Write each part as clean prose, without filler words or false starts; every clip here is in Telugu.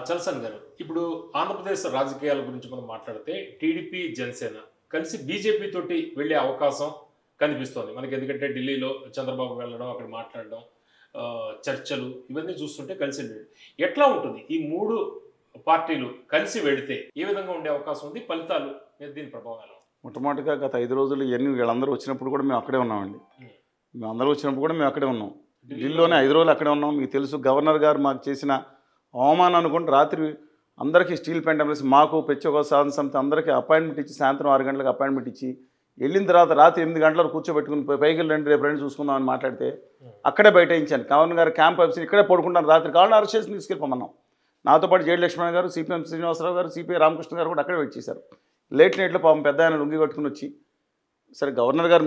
చలసాని గారు ఇప్పుడు ఆంధ్రప్రదేశ్ రాజకీయాల గురించి మనం మాట్లాడితే టీడీపీ జనసేన కలిసి బీజేపీ తోటి వెళ్ళే అవకాశం కనిపిస్తోంది మనకి. ఎందుకంటే ఢిల్లీలో చంద్రబాబు వెళ్ళడం, అక్కడ మాట్లాడడం, చర్చలు ఇవన్నీ చూస్తుంటే కలిసి వెళ్ళడం ఎట్లా ఉంటుంది? ఈ మూడు పార్టీలు కలిసి వెళితే ఏ విధంగా ఉండే అవకాశం ఉంది? ఫలితాలు దీని ప్రభావం ఎలా? మొట్టమొదటిగా గత 5 రోజులు ఇవన్నీ వీళ్ళందరూ వచ్చినప్పుడు కూడా మేము అక్కడే ఉన్నామండి. మేము అందరూ వచ్చినప్పుడు కూడా మేము అక్కడే ఉన్నాం. ఢిల్లీలోనే 5 రోజులు అక్కడే ఉన్నాం. మీకు తెలుసు, గవర్నర్ గారు మాకు చేసిన అవమానం అనుకుంటే రాత్రి అందరికీ స్టీల్ పెయింట్ ఎంప్లాయీస్ మాకు ప్రత్యేక సాధన సమితి అందరికీ అపాయింట్మెంట్ ఇచ్చి సాయంత్రం 6 గంటలకు అపాయింట్మెంట్ ఇచ్చి వెళ్ళిన తర్వాత రాత్రి 8 గంటలకు కూర్చోబెట్టుకుని పైకి వెళ్ళండి, రేపు రెండు చూసుకుందామని మాట్లాడితే అక్కడే బయటించాను. గవర్నర్ గారు క్యాంప్ ఆఫీసర్ ఇక్కడే పడుకుంటాను, రాత్రి కావాలని అరెస్ట్ చేసి తీసుకెళ్ళిపోమన్నాం. నాతో పాటు జేడి లక్ష్మణ్ గారు, సిపిఎం శ్రీనివాసరావు గారు, సిపిఐ రామకృష్ణ గారు కూడా అక్కడే వెయిట్ చేశారు. లేట్ నైట్లో పాపం పెద్ద ఆయన లుంగి కట్టుకుని వచ్చి, సరే గవర్నర్ గారు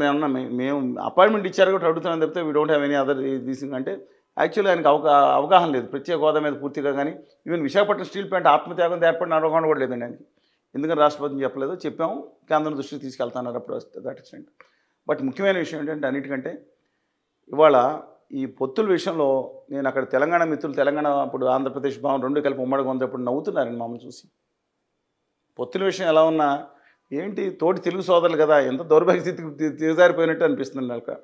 మేము అపాయింట్మెంట్ ఇచ్చారు కూడా అడుగుతున్నాను చెప్తే we don't have any other this thing అంటే యాక్చువల్లీ ఆయనకు అవగాహన లేదు ప్రత్యేక హోదా మీద పూర్తిగా. కానీ ఈవెన్ విశాఖపట్నం స్టీల్ ప్లాంట్ ఆత్మత్యాగం ఏర్పడిన అవగాహన కూడా లేదండి ఆయనకి. ఎందుకని రాష్ట్రపతిని చెప్పలేదు, చెప్పాము, కేంద్రం దృష్టికి తీసుకెళ్తున్నారు అప్పుడు దట్ ఎక్స్టెంట్. బట్ ముఖ్యమైన విషయం ఏంటంటే అన్నిటికంటే ఇవాళ ఈ పొత్తుల విషయంలో నేను అక్కడ తెలంగాణ మిత్రులు, తెలంగాణ అప్పుడు ఆంధ్రప్రదేశ్ భావం రెండు కలిపి ఉమ్మడిగా ఉన్నప్పుడు నవ్వుతున్నారండి మమ్మల్ని చూసి. పొత్తుల విషయం ఎలా ఉన్నా ఏంటి తోటి తెలుగు సోదరులు కదా, ఎంత దౌర్భాగ్య స్థితికి దిగజారిపోయినట్టు అనిపిస్తుంది నాకు.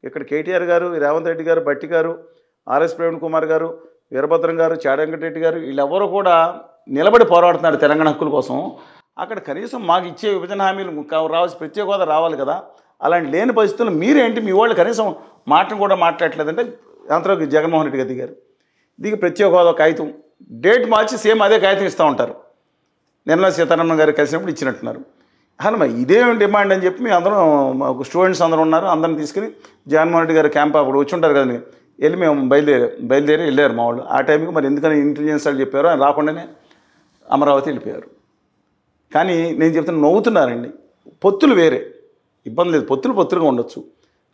ఇక్కడ కేటీఆర్ గారు, రేవంత్ రెడ్డి గారు, బట్టి గారు, ఆర్ఎస్ ప్రవీణ్ కుమార్ గారు, వీరభద్రం గారు, చాడ వెంకటరెడ్డి గారు వీళ్ళెవరూ కూడా నిలబడి పోరాడుతున్నారు తెలంగాణ హక్కుల కోసం. అక్కడ కనీసం మాకు ఇచ్చే విభజన హామీలు రావాల్సి ప్రత్యేక హోదా రావాలి కదా, అలాంటి లేని పరిస్థితుల్లో మీరేంటి మీ వాళ్ళు కనీసం మాటను కూడా మాట్లాడలేదంటే అంతలోకి జగన్మోహన్ రెడ్డి గారు దిగి ప్రత్యేక హోదా కాగితం డేట్ మార్చి సేమ్ అదే కాగితం ఇస్తూ ఉంటారు. నిర్మలా సీతారామన్ గారు కలిసినప్పుడు ఇచ్చినట్టున్నారు. అసలు ఇదే డిమాండ్ అని చెప్పి మేము అందరం స్టూడెంట్స్ అందరూ ఉన్నారు, అందరిని తీసుకుని జగన్మోహన్ రెడ్డి గారు క్యాంప్ అప్పుడు వచ్చి ఉంటారు కదండి, వెళ్ళి మేము బయలుదేరి వెళ్ళారు మా వాళ్ళు. ఆ టైంకి మరి ఎందుకని ఇంటెలిజెన్స్ వాళ్ళు చెప్పారో ఆయన రాకుండానే అమరావతి వెళ్ళిపోయారు. కానీ నేను చెప్తున్నా నవ్వుతున్నారండి. పొత్తులు వేరే ఇబ్బంది లేదు, పొత్తులుగా ఉండొచ్చు,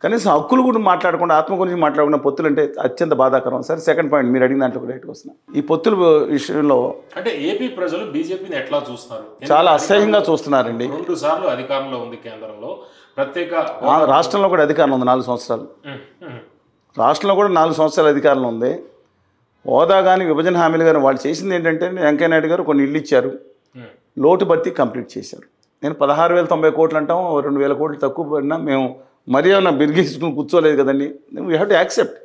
కనీసం హక్కులు కూడా మాట్లాడకుండా ఆత్మ గురించి మాట్లాడకుండా పొత్తులు అంటే అత్యంత బాధాకరం. సరే, సెకండ్ పాయింట్ మీరు అడిగిన దాంట్లో రైట్కి వస్తున్నా. ఈ పొత్తుల విషయంలో అంటే ఏపీ ప్రజలు బీజేపీని ఎట్లా చూస్తున్నారు? చాలా అసహ్యంగా చూస్తున్నారండి. 2 సార్లు అధికారంలో ఉంది కేంద్రంలో, ప్రత్యేక రాష్ట్రంలో కూడా అధికారం ఉంది 4 సంవత్సరాలు. రాష్ట్రంలో కూడా 4 సంవత్సరాల అధికారంలో ఉంది. హోదా కానీ విభజన హామీలు కానీ వాళ్ళు చేసింది ఏంటంటే వెంకయ్య నాయుడు గారు కొన్ని ఇళ్ళు ఇచ్చారు, లోటు భర్తీ కంప్లీట్ చేశారు. నేను 16,090 కోట్లు అంటాం, 2,000 కోట్లు తక్కువ పడినా మేము మరీ ఏమన్నా బిరిగేసుకుని కూర్చోలేదు కదండి. We have to accept.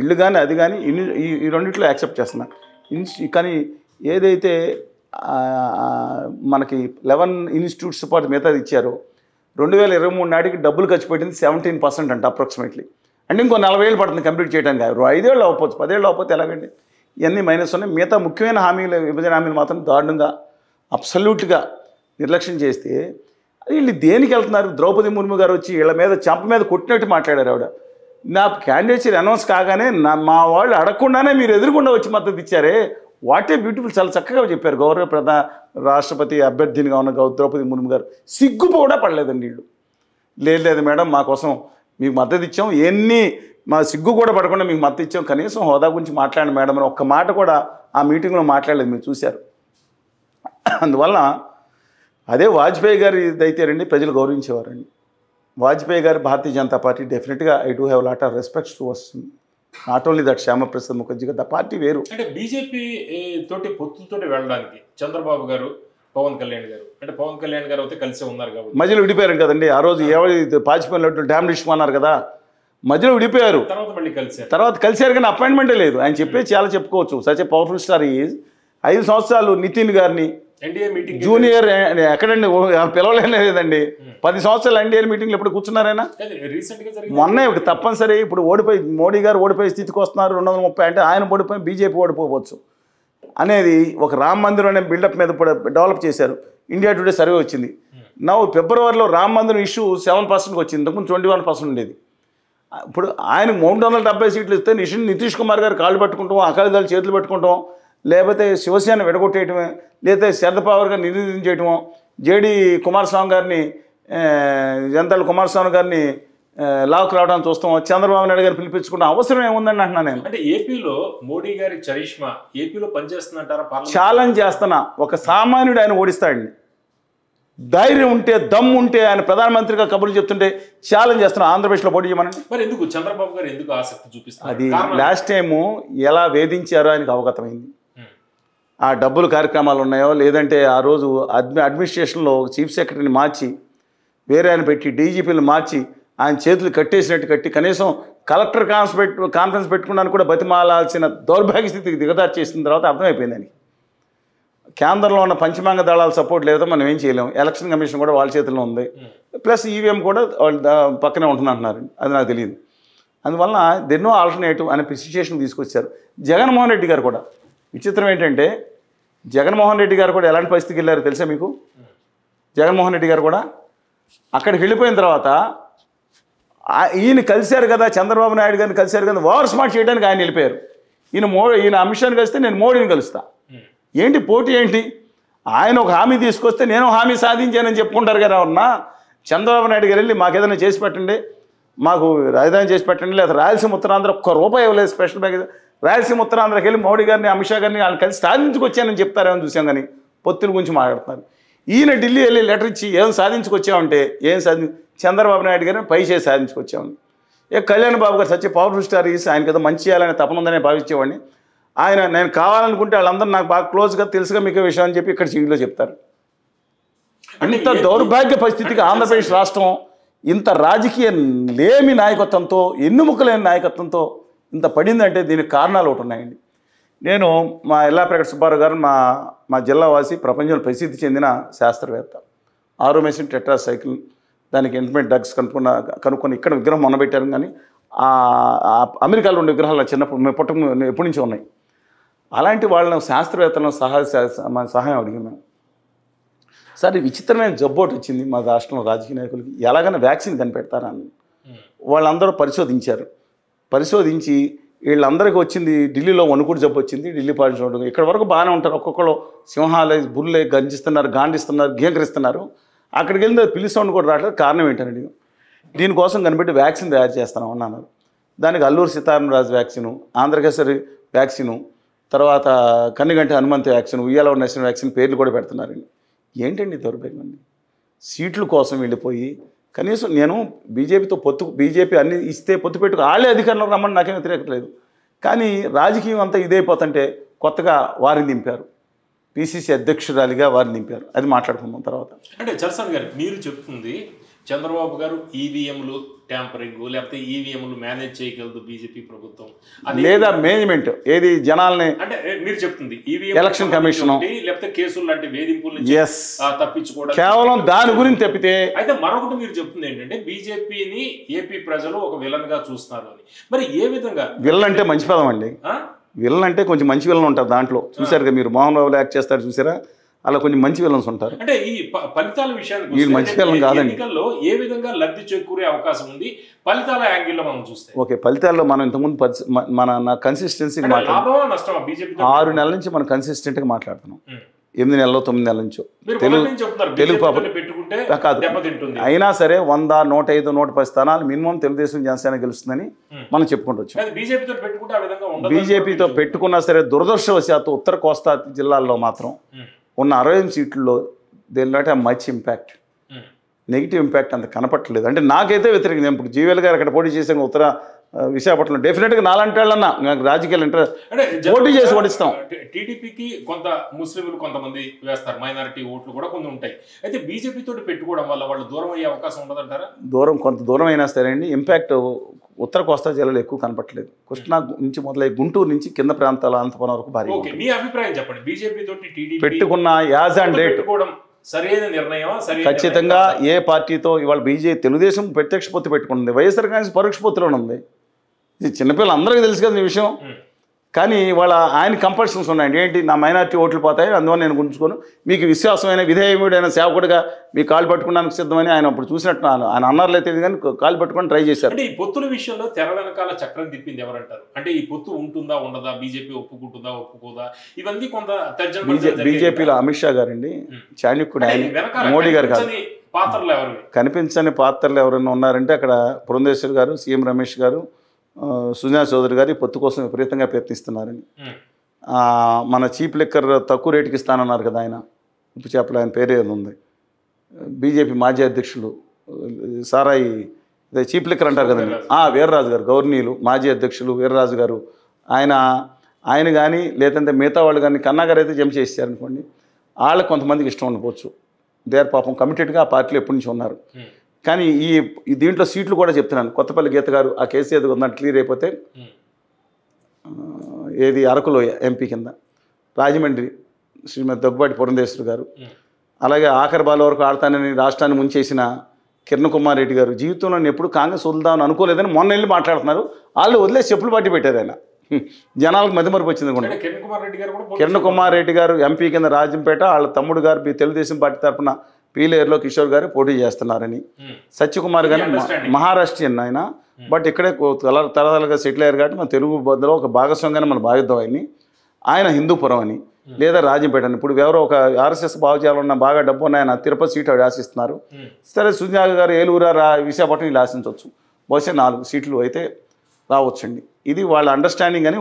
ఇళ్ళు కానీ అది కానీ ఈ రెండిట్లో యాక్సెప్ట్ చేస్తున్నాను. కానీ ఏదైతే మనకి 11 ఇన్స్టిట్యూట్స్ పాటు మిగతాది ఇచ్చారో 2023 నాటికి డబ్బులు ఖర్చు పెట్టింది 17% అంట అప్రాక్సిమేట్లీ. అంటే ఇంకో 40 ఏళ్ళు పడుతుంది కంప్లీట్ చేయడానికి. 5 ఏళ్ళు అవ్వకపోవచ్చు, 10 ఏళ్ళు అవ్వకపోతే ఎలాగండి? ఇవన్నీ మైనస్ ఉన్నాయి. మిగతా ముఖ్యమైన హామీలు, విభజన హామీలు మాత్రం దారుణంగా అబ్సల్యూట్గా నిర్లక్ష్యం చేస్తే వీళ్ళు దేనికి వెళ్తున్నారు? ద్రౌపది ముర్ము గారు వచ్చి వీళ్ళ మీద చెంప మీద కొట్టినట్టు మాట్లాడారు. ఆవిడ నా క్యాండిడేట్స్ అనౌన్స్ కాగానే మా వాళ్ళు అడగకుండానే మీరు ఎదురుకుండా వచ్చి మద్దతు ఇచ్చారే, వాట్ ఏ బ్యూటిఫుల్, చాలా చక్కగా చెప్పారు గౌరవ రాష్ట్రపతి అభ్యర్థినిగా ఉన్న ద్రౌపది ముర్ము గారు. సిగ్గు కూడా పడలేదండి వీళ్ళు. లేదు మేడం మా కోసం మీకు మద్దతు ఇచ్చాం, మా సిగ్గు కూడా పడకుండా మీకు మద్దతు ఇచ్చాం, కనీసం హోదా గురించి మాట్లాడండి మేడం అని ఒక్క మాట కూడా ఆ మీటింగ్లో మాట్లాడలేదు, మీరు చూశారు. అందువల్ల అదే వాజ్పేయి గారి ఇదైతే రండి ప్రజలు గౌరవించేవారండి. వాజ్పేయి గారి భారతీయ జనతా పార్టీ డెఫినెట్గా I do have lot of respects to us. Not only that Syama Prasad Mukherjee గారు, ద పార్టీ వేరు. అంటే బీజేపీ తోటి పొత్తులతోటి వెళ్ళడానికి చంద్రబాబు గారు, పవన్ కళ్యాణ్ గారు, అంటే పవన్ కళ్యాణ్ గారు అయితే కలిసి ఉన్నారు కాబట్టి మధ్యలో విడిపోయారు కదండి. ఆ రోజు ఎవరు పాచిపోయినట్టు డ్యామ్ డిష్ అన్నారు కదా, మధ్యలో విడిపోయారు. తర్వాత మళ్ళీ కలిసారు కానీ అపాయింట్మెంటే లేదు. ఆయన చెప్పేది చాలా చెప్పుకోవచ్చు. Such a powerful star is. 5 సంవత్సరాలు నితిన్ గారిని జూనియర్ ఎక్కడండి పిలవలేదండి. 10 సంవత్సరాలు ఎన్డీఏ మీటింగ్లు ఎప్పుడు కూర్చున్నారైనా? మొన్నే తప్పనిసరి ఇప్పుడు ఓడిపోయి మోడీ గారు ఓడిపోయే స్థితికి వస్తున్నారు. 230 అంటే ఆయన ఓడిపోయి బీజేపీ ఓడిపోవచ్చు అనేది ఒక రామ్ మందిరం అనే బిల్డప్ మీద డెవలప్ చేశారు. ఇండియా టుడే సర్వే వచ్చింది. ఫిబ్రవరిలో రామ్ మందిరం ఇష్యూ 7%కి వచ్చింది, ఇంతకుముందు 21% ఉండేది. ఇప్పుడు ఆయన 370 సీట్లు ఇస్తే నితీష్ కుమార్ గారు కాళ్ళు పట్టుకుంటాం, అకాలీదళాలు చేతులు పెట్టుకుంటాం, లేకపోతే శివసేన విడగొట్టేయటమే, లేకపోతే శరద్ పవార్ గారిని నిరోధించేయటమో, జేడీ కుమారస్వామి గారిని జనతాల కుమారస్వామి గారిని లాక్ రావడానికి చూస్తాం, చంద్రబాబు నాయుడు గారిని పిలిపించుకుంటాం. అవసరం ఏముందని అంటున్నా నేను. అంటే ఏపీలో మోడీ గారి చరిష్మా ఏపీలో పనిచేస్తుందంటారా? ఛాలెంజ్ చేస్తున్నా, ఒక సామాన్యుడు ఆయన ఓడిస్తాడండి. ధైర్యం ఉంటే, దమ్ము ఉంటే, ఆయన ప్రధానమంత్రిగా కబుర్లు చెప్తుంటే ఛాలెంజ్ చేస్తున్నా ఆంధ్రప్రదేశ్లో పోటీ చేయమని. మరి ఎందుకు చంద్రబాబు గారు ఎందుకు ఆసక్తి చూపిస్తారు? అది లాస్ట్ టైము ఎలా వేధించారో ఆయనకు అవగతమైంది. ఆ డబ్బుల కార్యక్రమాలు ఉన్నాయో, లేదంటే ఆ రోజు అడ్మినిస్ట్రేషన్లో చీఫ్ సెక్రటరీని మార్చి వేరే ఆయన పెట్టి డీజీపీని మార్చి ఆయన చేతులు కట్టేసినట్టు కట్టి కనీసం కలెక్టర్ కాన్ఫరెన్స్ పెట్టుకున్నాను కూడా బతిమాలాల్సిన దౌర్భాగ్య స్థితికి దిగదారి చేసిన తర్వాత అర్థమైపోయింది అని. కేంద్రంలో ఉన్న పంచమాంగ దళాల సపోర్ట్ లేదో మనం ఏం చేయలేము. ఎలక్షన్ కమిషన్ కూడా వాళ్ళ చేతుల్లో ఉంది, ప్లస్ ఈవీఎం కూడా వాళ్ళు పక్కనే ఉంటుందంటున్నారు. అది నాకు తెలియదు. అందువల్ల దెన్నో ఆల్టర్నేటివ్ అనే సిచ్యుయేషన్ తీసుకొచ్చారు. జగన్మోహన్ రెడ్డి గారు కూడా విచిత్రం ఏంటంటే, జగన్మోహన్ రెడ్డి గారు కూడా ఎలాంటి పరిస్థితికి వెళ్ళారో తెలుసా మీకు? జగన్మోహన్ రెడ్డి గారు కూడా అక్కడికి వెళ్ళిపోయిన తర్వాత ఈయన కలిశారు కదా, చంద్రబాబు నాయుడు గారిని కలిశారు కదా, ఓవర్ స్మార్ట్ చేయడానికి ఆయన వెళ్ళిపోయారు. ఈయన అమిత్ షాని కలిస్తే నేను మోడీని కలుస్తా. ఏంటి పోటీ ఏంటి? ఆయన ఒక హామీ తీసుకొస్తే నేను హామీ సాధించానని చెప్పుకుంటారు కదా. ఉన్నా చంద్రబాబు నాయుడు గారు వెళ్ళి మాకు ఏదైనా చేసి పెట్టండి, మాకు రాజధాని చేసి పెట్టండి, లేదా రాయలసీమ ఉత్తరాంధ్ర ఒక్క రూపాయి ఇవ్వలేదు స్పెషల్ బ్యాగ్, రాయలసీమ ఉత్తరాంధ్రకి వెళ్ళి మోడీ గారిని అమిత్ షా గారిని వాళ్ళు కలిసి సాధించుకొచ్చానని చెప్తారేమని చూసాం. కానీ పొత్తుల గురించి మాట్లాడుతున్నారు. ఈయన ఢిల్లీ వెళ్ళి లెటర్ ఇచ్చి ఏం సాధించుకొచ్చామంటే చంద్రబాబు నాయుడు గారిని పై చేసి సాధించుకొచ్చామని. కళ్యాణ్ బాబు గారు సత్య పవర్ఫుల్ స్టార్ ఈస్, ఆయనకి ఏదో మంచి చేయాలని తపన ఉందని భావించేవాడిని. ఆయన నేను కావాలనుకుంటే వాళ్ళందరూ నాకు బాగా క్లోజ్గా తెలుసుగా మీకు విషయం అని చెప్పి ఇక్కడ టీవీలో చెప్తారు. అంత దౌర్భాగ్య పరిస్థితికి ఆంధ్రప్రదేశ్ రాష్ట్రం ఇంత రాజకీయ లేమి నాయకత్వంతో, ఎన్నుముక్కలేని నాయకత్వంతో ఇంత పడిందంటే దీనికి కారణాలు ఒకటి ఉన్నాయండి. నేను మా ఎల్లాప్రగడ సుబ్బారావు గారు మా జిల్లావాసి, ప్రపంచంలో ప్రసిద్ధి చెందిన శాస్త్రవేత్త. ఆరోమేషన్ టెట్రాసైకిల్ దానికి ఇంటర్మీడియట్ డ్రగ్స్ కనుక్కొని ఇక్కడ విగ్రహం మొన్నబెట్టారు. కానీ అమెరికాలో ఉండే విగ్రహాలు చిన్నప్పుడు మేము ఎప్పటి నుంచో ఉన్నాయి. అలాంటి వాళ్ళని శాస్త్రవేత్తలను సహాయం అడిగాను మేము. సార్ ఈ విచిత్రమైన జబ్బు ఒకటి వచ్చింది మా రాష్ట్రంలో రాజకీయ నాయకులకి, ఎలాగైనా వ్యాక్సిన్ కనిపెడతారా అని వాళ్ళందరూ పరిశోధించారు. పరిశోధించి వీళ్ళందరికీ వచ్చింది ఢిల్లీలో వణుకుడు జబ్బు వచ్చింది, ఢిల్లీ పాలించడం. ఇక్కడ వరకు బాగానే ఉంటారు, ఒక్కొక్కరు సింహాలే బుర్లే గంజిస్తున్నారు, గాండిస్తున్నారు, గీంకరిస్తున్నారు. అక్కడికి వెళ్ళిన పిల్లి సౌండ్ కూడా రావట్లేదు. కారణం ఏంటండి? దీనికోసం కనిపెట్టి వ్యాక్సిన్ తయారు చేస్తాను అన్నారు. దానికి అల్లూరు సీతారామరాజు వ్యాక్సిను, ఆంధ్రకేసరి వ్యాక్సిను, తర్వాత కన్నిగంటి హనుమంతు వ్యాక్సిన్, ఉయ్యాల నేషనల్ వ్యాక్సిన్ పేర్లు కూడా పెడుతున్నారండి. ఏంటండి దౌర్భాగ్యం అండి? సీట్ల కోసం వెళ్ళిపోయి కనీసం నేను బీజేపీ అన్ని ఇస్తే పొత్తు పెట్టుకు వాళ్ళే అధికారంలో రమ్మని నాకేం వ్యతిరేకత లేదు. కానీ రాజకీయం అంతా ఇదైపోతుంటే కొత్తగా వారిని దింపారు, పిసిసి అధ్యక్షురాలిగా వారిని దింపారు. అది మాట్లాడుకుందాం తర్వాత. అంటే చలసాని గారు మీరు చెప్తుంది చంద్రబాబు గారు ఈవీఎంలు ట్యాంపరింగ్ లేకపోతే ఈవీఎంలు మేనేజ్ చేయగలదు బీజేపీ ప్రభుత్వం లేదా మేనేజ్మెంట్ ఏది జనాల్ని, అంటే మీరు చెప్తుంది ఎలక్షన్ కమిషన్ లేకపోతే కేసులు లాంటి వేధింపులు తప్పించుకోవడం కేవలం దాని గురించి తప్పితే. అయితే మరొకటి మీరు చెప్తుంది ఏంటంటే బీజేపీని ఏపీ ప్రజలు ఒక విలన్ గా చూస్తున్నారు అని. మరి ఏ విధంగా? విలన్ అంటే మంచి పదం అండి. విలన్ అంటే కొంచెం మంచి విలన్ ఉంటారు దాంట్లో. చూసారు కదా మీరు, మోహన్ బాబులు యాక్ట్ చేస్తారు చూసారా, అలా కొంచెం మంచి విలన్స్ ఉంటారు. అంటే ఈ ఫలితాల విషయానికి వీళ్ళు మంచి విలన్ కాదండి. ఎన్నికల్లో ఏ విధంగా లబ్ధి చేకూరే అవకాశం ఉంది ఫలితాల యాంగిల్లో మనం చూస్తే? ఓకే, ఫలితాల్లో మనం ఇంతకుముందు మన కన్సిస్టెన్సీ 6 నెలల నుంచి మనం కన్సిస్టెంట్గా మాట్లాడుతున్నాం. 8 నెలలు 9 నెలల నుంచో తెలుగు పాప కాదు. అయినా సరే 100, 105, 110 స్థానాలు మినిమం తెలుగుదేశం జనసేన గెలుస్తుందని మనం చెప్పుకుంటూ వచ్చాం. బీజేపీతో పెట్టుకున్నా సరే దురదృష్టవశాత్తు ఉత్తర కోస్తా జిల్లాల్లో మాత్రం ఉన్న 60 సీట్లలో they will not have much impact. Negative impact అంత కనపట్టలేదు. అంటే నాకైతే వ్యతిరేకం. నేను ఇప్పుడు జీవీఎల్ గారు అక్కడ పోటీ చేసాను ఉత్తర విశాఖపట్నం, డెఫినెట్గా నాలాంటి వాళ్ళన్నా నాకు రాజకీయాలు ఇంట్రెస్ట్ పోటీ చేసి ఓడిస్తాం. టీడీపీకి కొంత ముస్లింలు కొంతమంది వేస్తారు, మైనారిటీ ఓట్లు కూడా కొన్ని ఉంటాయి. అయితే బీజేపీ తోటి పెట్టుకోవడం వల్ల వాళ్ళు దూరం అయ్యే అవకాశం ఉండదంటారా? కొంత దూరం అయినా సరే అండి, ఇంపాక్ట్ ఉత్తర కోస్తా జిల్లాలో ఎక్కువ కనపట్లేదు. కృష్ణా నుంచి మొదలై గుంటూరు నుంచి కింద ప్రాంతాల అంతపురం వరకు భారీ. మీ అభిప్రాయం చెప్పండి. బీజేపీ తోటి టీడీపీ పెట్టుకున్న యాజ్ అండ్ డేట్ సరైన నిర్ణయం? ఖచ్చితంగా ఏ పార్టీతో ఇవాళ తెలుగుదేశం ప్రత్యక్ష పొత్తు పెట్టుకుంటుంది, వైఎస్ఆర్ కాంగ్రెస్ పరోక్ష పొత్తులో ఉంది. ఇది చిన్నపిల్లలు అందరికీ తెలుసు కదా ఈ విషయం. కానీ వాళ్ళ ఆయన కంపల్షన్స్ ఉన్నాయండి. ఏంటి, నా మైనారిటీ ఓట్లు పోతాయి, అందువల్ల నేను గుంజుకోను, మీకు విశ్వాసమైన విధేయముడైన సేవకుడిగా మీ కాలు పట్టుకోవడానికి సిద్ధమని ఆయన అప్పుడు చూసినట్టు ఆయన అన్నారులే తెలియదు కానీ కాలు పట్టుకొని ట్రై చేశారు. అంటే ఈ పొత్తుల విషయంలో తెర వెనకాల చక్రం తిప్పింది ఎవరంటారు? అంటే ఈ పొత్తు ఉంటుందా ఉండదా, బీజేపీ ఒప్పుకుంటుందా ఒప్పుకోదా, ఇవన్నీ కొంత బీజేపీలో అమిత్ షా గారండి చాణక్యుడు, ఆయన మోడీ గారు కాదు. పాత్రలు ఎవరు కనిపించని పాత్రలు ఎవరైనా ఉన్నారంటే అక్కడ పురంధేశ్వర్ గారు, సీఎం రమేష్ గారు, సుజనా చౌదరి గారి పొత్తు కోసం విపరీతంగా ప్రయత్నిస్తున్నారని. మన చీప్ లిక్కర్ తక్కువ రేటుకి ఇస్తానన్నారు కదా ఆయన, ఇప్పుడు చెప్పలే ఆయన పేరు ఏది ఉంది, బీజేపీ మాజీ అధ్యక్షులు సారాయి చీప్ లిక్కర్ అంటారు కదండి, వీర్రాజు గారు, గవర్నీలు మాజీ అధ్యక్షులు వీర్రాజు గారు, ఆయన ఆయన కానీ లేదంటే మిగతా వాళ్ళు కానీ కన్నా గారు అయితే జంప్ చేశారనుకోండి, వాళ్ళకి కొంతమందికి ఇష్టం ఉండకపోవచ్చు. దే ఆర్ పాపం కమిటెడ్గా ఆ పార్టీలో ఎప్పటి నుంచి ఉన్నారు. కానీ ఈ దీంట్లో సీట్లు కూడా చెప్తున్నాను. కొత్తపల్లి గీత గారు ఆ కేసు ఏదో ఉందని క్లియర్ అయిపోతే ఏది అరకులో ఎంపీ కింద, రాజమండ్రి శ్రీమతి దగ్గుబాటి పురంధేశ్వరి గారు, అలాగే ఆఖరి బాల వరకు ఆడతానని రాష్ట్రాన్ని ముంచేసిన కిరణ్ కుమార్ రెడ్డి గారు జీవితంలో నేను ఎప్పుడు కాంగ్రెస్ వదులుదామని అనుకోలేదని మొన్న వెళ్ళి మాట్లాడుతున్నారు. వాళ్ళు వదిలేసి చెప్పులు పార్టీ పెట్టారు. ఆయన జనాలకు మతిమరుపు వచ్చింది కూడా. కిరణ్ కుమార్ రెడ్డి గారు ఎంపీ కింద రాజంపేట, వాళ్ళ తమ్ముడు గారు తెలుగుదేశం పార్టీ తరఫున పీలేరులో కిషోర్ గారు పోటీ చేస్తున్నారని, సత్యకుమార్ గారు మహారాష్ట్రియన్ ఆయన, బట్ ఇక్కడే తరతరాలుగా సెటిల్ అయ్యారు కాబట్టి మన తెలుగు బద్దలో ఒక భాగస్వామిగానే మనం భావిద్దాం ఆయన్ని. ఆయన హిందూపురం అని లేదా రాజంపేట అని. ఇప్పుడు ఎవరో ఒక ఆర్ఎస్ఎస్ భావజాలం బాగా డబ్బు ఉన్నాయని తిరుపతి సీటు ఆవిడ ఆశిస్తున్నారు. సరే సుజనా గారు ఏలూరు విశాఖపట్నం ఇలా ఆశించవచ్చు. బహుశా 4 సీట్లు అయితే రావచ్చండి. ఇది వాళ్ళ అండర్స్టాండింగ్ అని